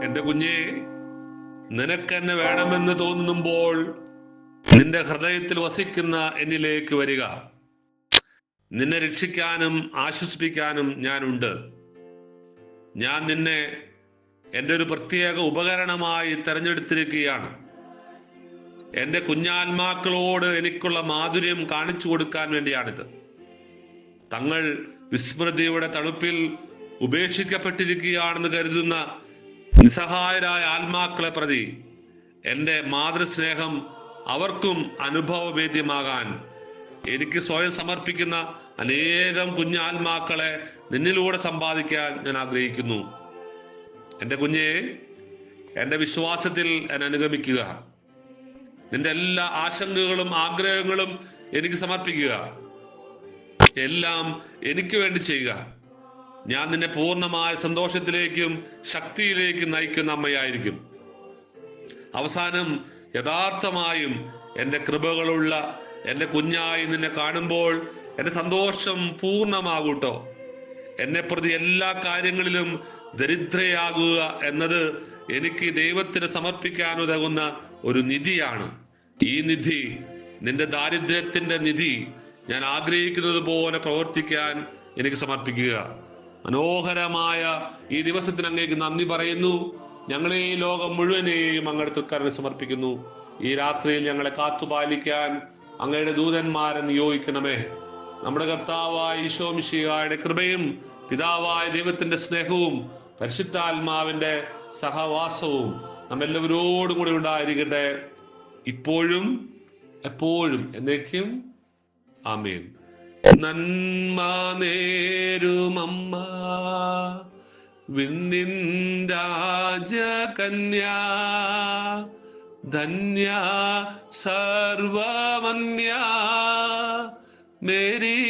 എന്റെ കുഞ്ഞെ, നിനക്കെന്നെ വേണമെന്ന് തോന്നുമ്പോൾ നിന്റെ ഹൃദയത്തിൽ വസിക്കുന്ന എന്നിലേക്ക് വരിക. നിന്നെ രക്ഷിക്കാനും ആശ്വസിപ്പിക്കാനും ഞാനുണ്ട്. ഞാൻ നിന്നെ എൻ്റെ ഒരു പ്രത്യേക ഉപകരണമായി തെരഞ്ഞെടുത്തിരിക്കുകയാണ്. എൻ്റെ കുഞ്ഞാത്മാക്കളോട് എനിക്കുള്ള മാധുര്യം കാണിച്ചു കൊടുക്കാൻ വേണ്ടിയാണിത്. തങ്ങൾ വിസ്മൃതിയുടെ തണുപ്പിൽ ഉപേക്ഷിക്കപ്പെട്ടിരിക്കുകയാണെന്ന് കരുതുന്ന നിസ്സഹായരായ ആത്മാക്കളെ പ്രതി എൻ്റെ മാതൃസ്നേഹം അവർക്കും അനുഭവവേദ്യമാകാൻ എനിക്ക് സ്വയം സമർപ്പിക്കുന്ന അനേകം കുഞ്ഞാത്മാക്കളെ നിന്നിലൂടെ സമ്പാദിക്കാൻ ഞാൻ ആഗ്രഹിക്കുന്നു. എൻ്റെ കുഞ്ഞെ, എൻ്റെ വിശ്വാസത്തിൽ എന്നെ അനുഗമിക്കുക. നിന്റെ എല്ലാ ആശങ്കകളും ആഗ്രഹങ്ങളും എനിക്ക് സമർപ്പിക്കുക. എല്ലാം എനിക്ക് വേണ്ടി ചെയ്യുക. ഞാൻ നിന്നെ പൂർണ്ണമായ സന്തോഷത്തിലേക്കും ശക്തിയിലേക്കും നയിക്കുന്ന അമ്മയായിരിക്കും. അവസാനം യഥാർത്ഥമായും എൻ്റെ കൃപകളുള്ള എൻ്റെ കുഞ്ഞായി നിന്നെ കാണുമ്പോൾ എൻ്റെ സന്തോഷം പൂർണ്ണമാകൂട്ടോ. എന്നെ പ്രതി എല്ലാ കാര്യങ്ങളിലും ദരിദ്രയാകുക എന്നത് എനിക്ക് ദൈവത്തിന് സമർപ്പിക്കാൻ ഉതകുന്ന ഒരു നിധിയാണ്. ഈ നിധി, നിന്റെ ദാരിദ്ര്യത്തിന്റെ നിധി, ഞാൻ ആഗ്രഹിക്കുന്നത് പോലെ പ്രവർത്തിക്കാൻ എനിക്ക് സമർപ്പിക്കുക. മനോഹരമായ ഈ ദിവസത്തിന് അങ്ങേക്ക് നന്ദി പറയുന്നു. ഞങ്ങളെ ഈ ലോകം മുഴുവനെയും അങ്ങയുടെ തൃക്കരങ്ങളിൽ സമർപ്പിക്കുന്നു. ഈ രാത്രിയിൽ ഞങ്ങളെ കാത്തുപാലിക്കാൻ അങ്ങയുടെ ദൂതന്മാരെ നിയോഗിക്കണമേ. നമ്മുടെ കർത്താവായ ഈശോ മിശിഹായുടെ കൃപയും പിതാവായ ദൈവത്തിന്റെ സ്നേഹവും പരിശുദ്ധാത്മാവിന്റെ സഹവാസവും നമ്മെല്ലാവരോടും കൂടി ഉണ്ടായിരിക്കട്ടെ, ഇപ്പോഴും എപ്പോഴും എന്നേക്കും. ആമേൻ. നന്മ നേരുമമ്മ, വിണ്ണിൻ രാജകന്യാ, ധന്യ സർവമന്യ മേരി